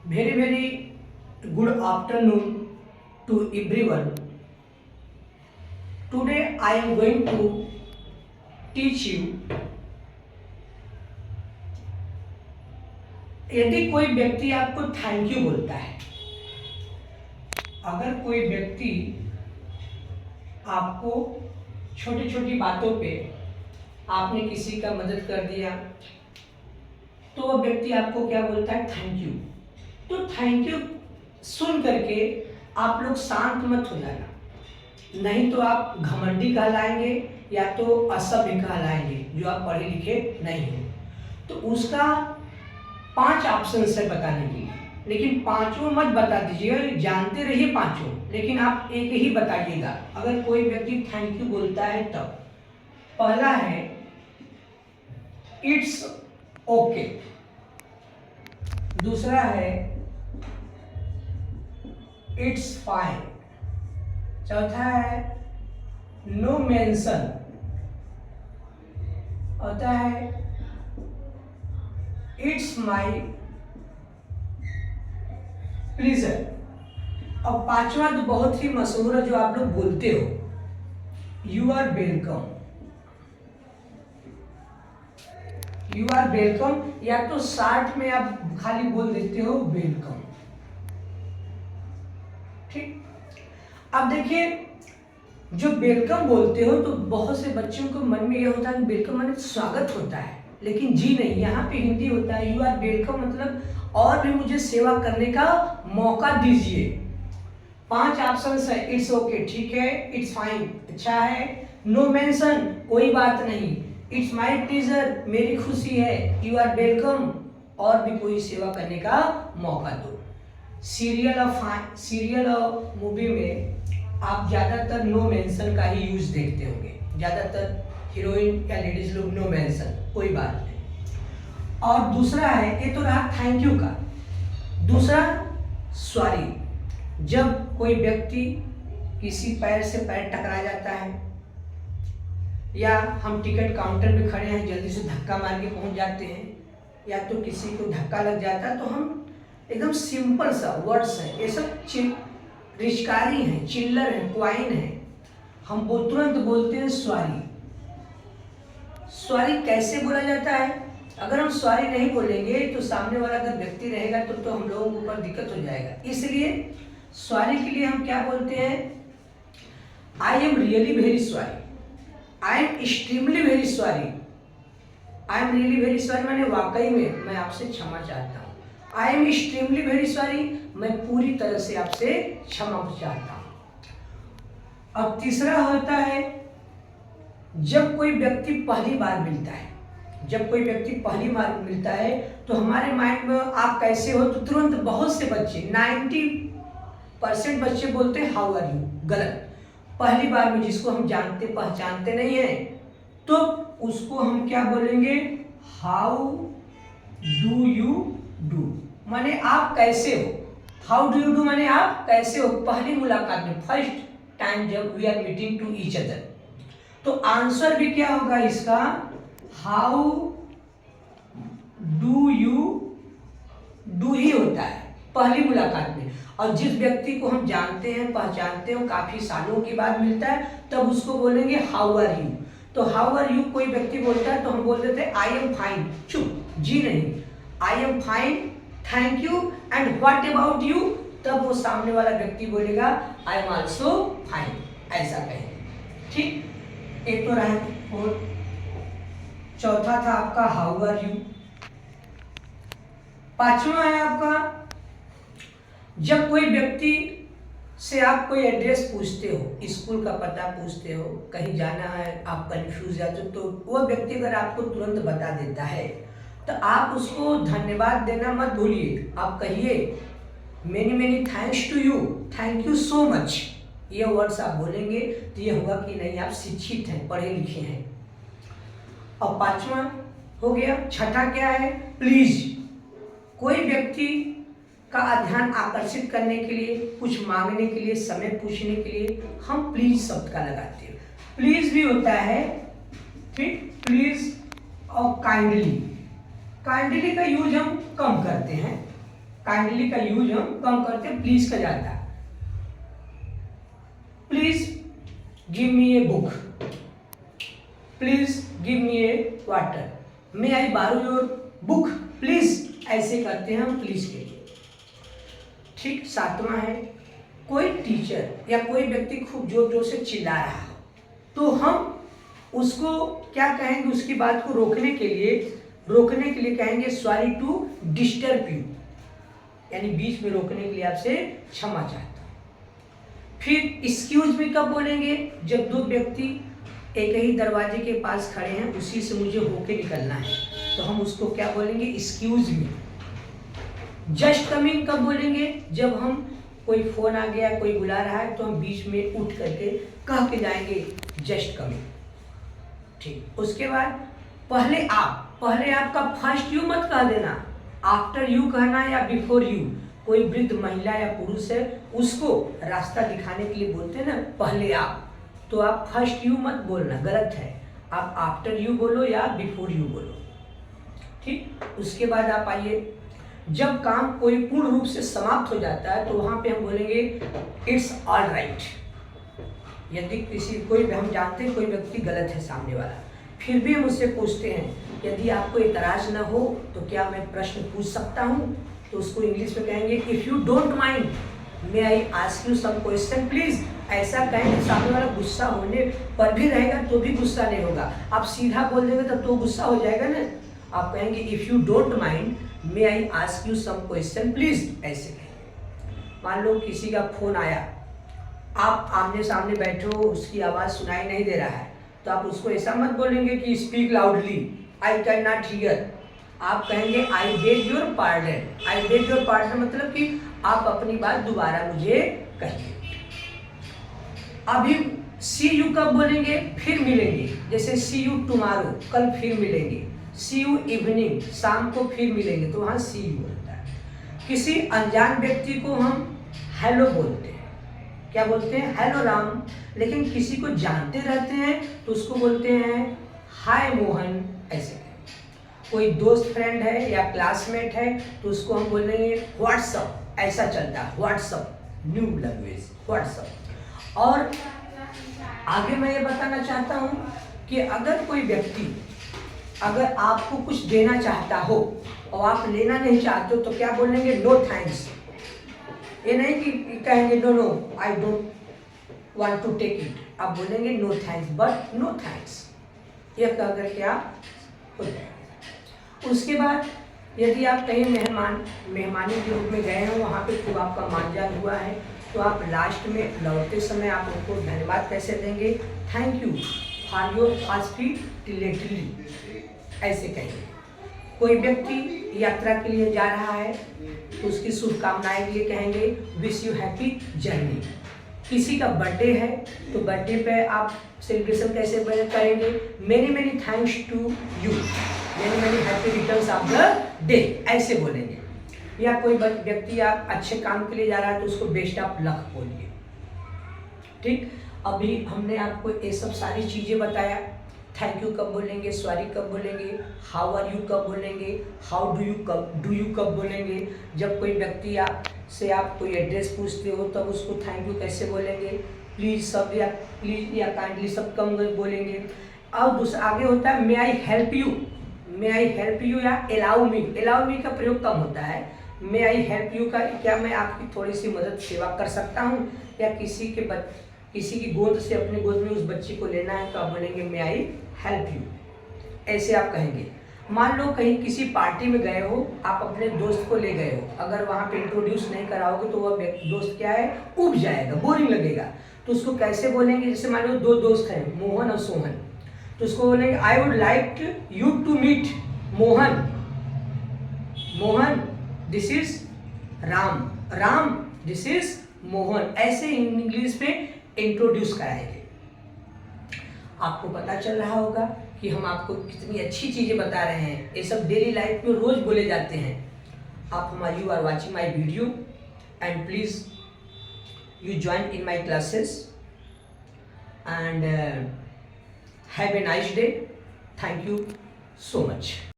Very, very good afternoon to everyone. Today I am going to teach you, यदि कोई व्यक्ति आपको thank you बोलता है, अगर कोई व्यक्ति आपको छोटी छोटी बातों पे आपने किसी का मदद कर दिया तो वह व्यक्ति आपको क्या बोलता है? Thank you. तो थैंक यू सुन करके आप लोग शांत मत हो जाना, नहीं तो आप घमंडी कहलाएंगे या तो असभ्य कहलाएंगे, जो आप पढ़े लिखे नहीं हो। तो उसका 5 ऑप्शन है बताने के लिए, लेकिन पांचों मत बता दीजिएगा, जानते रहिए पांचों, लेकिन आप एक ही बताइएगा अगर कोई व्यक्ति थैंक यू बोलता है तब। पहला है इट्स ओके, दूसरा है इट्स फाइन, चौथा है नो मेंशन, होता है इट्स माई प्लीजर, और पांचवा तो बहुत ही मशहूर है जो आप लोग बोलते हो, you are welcome. You are welcome, या तो शॉर्ट में आप खाली बोल देते हो वेलकम। ठीक, अब देखिए जो वेलकम बोलते हो तो बहुत से बच्चों को मन में यह होता है कि वेलकम माने स्वागत होता है, लेकिन जी नहीं, यहाँ पे हिंदी होता है यू आर वेलकम, मतलब और भी मुझे सेवा करने का मौका दीजिए। 5 ऑप्शन है, इट्स ओके ठीक है, इट्स फाइन अच्छा है, नो मेंशन कोई बात नहीं, इट्स माई प्लीजर मेरी खुशी है, यू आर वेलकम और भी कोई सेवा करने का मौका दो। सीरियल और मूवी में आप ज़्यादातर नो मेंशन का ही यूज देखते होंगे, ज़्यादातर हीरोइन या लेडीज लोग नो मेंशन कोई बात नहीं। और दूसरा है, ये तो रहा थैंक यू का, दूसरा सॉरी। जब कोई व्यक्ति किसी पैर से पैर टकरा जाता है या हम टिकट काउंटर पे खड़े हैं, जल्दी से धक्का मार के पहुंच जाते हैं, या तो किसी को धक्का लग जाता है, तो हम एकदम सिंपल सा वर्ड्स है, ये सब रिश्कारी हैं, चिल्लर है, क्वाइन है, हम वो तुरंत बोलते हैं सॉरी। सॉरी कैसे बोला जाता है? अगर हम सॉरी नहीं बोलेंगे तो सामने वाला अगर व्यक्ति रहेगा तो हम लोगों के ऊपर दिक्कत हो जाएगा, इसलिए सॉरी के लिए हम क्या बोलते हैं? I am really very sorry, I am extremely very sorry. I am really very sorry माने वाकई में मैं आपसे क्षमा चाहता हूँ, I am extremely very sorry मैं पूरी तरह से आपसे क्षमा चाहता हूँ। अब तीसरा होता है जब कोई व्यक्ति पहली बार मिलता है, जब कोई व्यक्ति पहली बार मिलता है तो हमारे माइंड में आप कैसे हो, तो तुरंत बहुत से बच्चे 90% बच्चे बोलते हैं हाउ आर यू, गलत। पहली बार में जिसको हम जानते पहचानते नहीं है तो उसको हम क्या बोलेंगे? हाउ डू यू डू, माने आप कैसे हो। हाउ डू यू डू माने आप कैसे हो, पहली मुलाकात में, फर्स्ट टाइम जब we are meeting to each other. तो आंसर भी क्या होगा इसका? हाउ डू यू डू ही होता है पहली मुलाकात में। और जिस व्यक्ति को हम जानते हैं पहचानते हैं काफी सालों के बाद मिलता है तब उसको बोलेंगे हाउ आर यू। तो हाउ आर यू कोई व्यक्ति बोलता है तो हम बोल देते हैं आई एम फाइन, चुप जी नहीं, I am fine thank you and what about you, तब वो सामने वाला व्यक्ति बोलेगा आई एम आल्सो फाइन, ऐसा कहेंगे। ठीक, एक तो रहा, और चौथा था आपका हाउ आर यू। पांचवा है आपका जब कोई व्यक्ति से आप कोई एड्रेस पूछते हो, स्कूल का पता पूछते हो, कहीं जाना है, आप कंफ्यूज जाते हो, तो वो व्यक्ति अगर आपको तुरंत बता देता है तो आप उसको धन्यवाद देना मत भूलिए, आप कहिए many many thanks to you, thank you so much. ये वर्ड्स आप बोलेंगे तो ये होगा कि नहीं आप शिक्षित हैं, पढ़े लिखे हैं। और पांचवा हो गया। छठा क्या है? प्लीज। कोई व्यक्ति का ध्यान आकर्षित करने के लिए, कुछ मांगने के लिए, समय पूछने के लिए हम प्लीज शब्द का लगाते हैं। प्लीज भी होता है, ठीक, प्लीज और काइंडली। काइंडली का यूज हम कम करते हैं, काइंडली का यूज हम कम करते हैं, प्लीज का ज्यादा। Please give me a book, please give me a water, may I borrow your book please, ऐसे करते हैं हम प्लीज के लिए। ठीक। 7वां है, कोई टीचर या कोई व्यक्ति खूब जोर जोर से चिल्ला रहा हो तो हम उसको क्या कहेंगे, उसकी बात को रोकने के लिए कहेंगे सॉरी टू डिस्टर्ब यू, यानी बीच में रोकने के लिए आपसे क्षमा चाहता हूं। फिर एक्सक्यूज मी कब बोलेंगे, जब दो व्यक्ति एक ही दरवाजे के पास खड़े हैं, उसी से मुझे होके निकलना है, तो हम उसको क्या बोलेंगे, एक्सक्यूज मी। जस्ट कमिंग कब बोलेंगे, जब हम कोई फोन आ गया, कोई बुला रहा है, तो हम बीच में उठ करके कह के जाएंगे जस्ट कमिंग। ठीक। उसके बाद पहले आपका फर्स्ट यू मत कह देना, आफ्टर यू कहना या बिफोर यू। कोई वृद्ध महिला या पुरुष है, उसको रास्ता दिखाने के लिए बोलते हैं ना पहले आप, तो आप फर्स्ट यू मत बोलना, गलत है। आप आफ्टर यू बोलो या बिफोर यू बोलो। ठीक। उसके बाद आप आइए, जब काम कोई पूर्ण रूप से समाप्त हो जाता है तो वहां पे हम बोलेंगे इट्स ऑल राइट। यदि कोई हम जानते हैं कोई व्यक्ति गलत है सामने वाला, फिर भी हम उससे पूछते हैं यदि आपको इतराज न हो तो क्या मैं प्रश्न पूछ सकता हूँ, तो उसको इंग्लिश में कहेंगे if you don't mind may I ask you some question please. ऐसा कहेंगे, सामने वाला गुस्सा होने पर भी रहेगा तो भी गुस्सा नहीं होगा। आप सीधा बोल देंगे तब तो गुस्सा हो जाएगा ना। आप कहेंगे if you don't mind may I ask you some question please, ऐसे कहेंगे। मान लो किसी का फोन आया, आप आमने सामने बैठे हो, उसकी आवाज सुनाई नहीं दे रहा है, तो आप उसको ऐसा मत बोलेंगे कि speak loudly, I can not here. आप कहेंगे I beg your pardon. I beg your pardon मतलब कि आप अपनी बात दोबारा मुझे कहिए। अभी सी यू कब बोलेंगे, फिर मिलेंगे, जैसे सी यू टुमारो, कल फिर मिलेंगे। सी यू इवनिंग, शाम को फिर मिलेंगे, तो वहाँ सी यू होता है। किसी अनजान व्यक्ति को हम हेलो बोलते हैं, क्या बोलते हैं, हेलो राम। लेकिन किसी को जानते रहते हैं तो उसको बोलते हैं हाय मोहन, ऐसे। कोई दोस्त फ्रेंड है या क्लासमेट है तो उसको हम बोलेंगे व्हाट्सअप, ऐसा चलता है व्हाट्सअप, न्यू लैंग्वेज व्हाट्सअप। और आगे मैं ये बताना चाहता हूँ कि अगर कोई व्यक्ति अगर आपको कुछ देना चाहता हो और आप लेना नहीं चाहते हो तो क्या बोलेंगे, नो थैंक्स। ये नहीं कि कहेंगे no I don't want to take it, आप बोलेंगे no thanks, but no thanks, ये कह करके आप हो जाएंगे। उसके बाद यदि आप कहीं मेहमानी के रूप में गए हो, वहाँ पे खूब आपका मानजान हुआ है, तो आप लास्ट में लौटते समय आप उनको धन्यवाद कैसे देंगे, thank you for your hospitality, ऐसे कहेंगे। कोई व्यक्ति यात्रा के लिए जा रहा है तो उसकी शुभकामनाएं के लिए कहेंगे विश यू हैप्पी जर्नी। किसी का बर्थडे है तो बर्थडे पे आप सेलिब्रेशन कैसे करेंगे, many many thanks to you, many many happy returns of the day, ऐसे बोलेंगे। या कोई व्यक्ति आप अच्छे काम के लिए जा रहा है तो उसको बेस्ट ऑफ लक बोलिए। ठीक। अभी हमने आपको ये सब सारी चीज़ें बताया। थैंक यू कब बोलेंगे, सॉरी कब बोलेंगे, हाउ आर यू कब बोलेंगे, हाउ डू यू कब बोलेंगे। जब कोई व्यक्ति से आप कोई एड्रेस पूछते हो तब उसको थैंक यू कैसे बोलेंगे, प्लीज सब या काइंडली सब कम बोलेंगे। और दूसरा आगे होता है may I help you, may I help you या अलाउ मी। अलाउ मी का प्रयोग कम होता है, मे आई हेल्प यू का क्या मैं आपकी थोड़ी सी मदद सेवा कर सकता हूँ, या किसी की गोद से अपनी गोद में उस बच्चे को लेना है तो आप बोलेंगे मे आई हेल्प यू, ऐसे आप कहेंगे। मान लो कहीं किसी पार्टी में गए हो, आप अपने दोस्त को ले गए हो, अगर वहाँ पे इंट्रोड्यूस नहीं कराओगे तो वह दोस्त क्या है, उब जाएगा, बोरिंग लगेगा। तो उसको कैसे बोलेंगे, जैसे मान लो दो दोस्त हैं मोहन और सोहन, तो उसको बोलेंगे I would like you to meet Mohan, Mohan this is Ram, Ram this is Mohan, ऐसे इंग्लिश में इंट्रोड्यूस कराएंगे। आपको पता चल रहा होगा कि हम आपको कितनी अच्छी चीजें बता रहे हैं, ये सब डेली लाइफ में रोज बोले जाते हैं। आप हमारी you are watching my video and please you join in my classes and have a nice day. Thank you so much.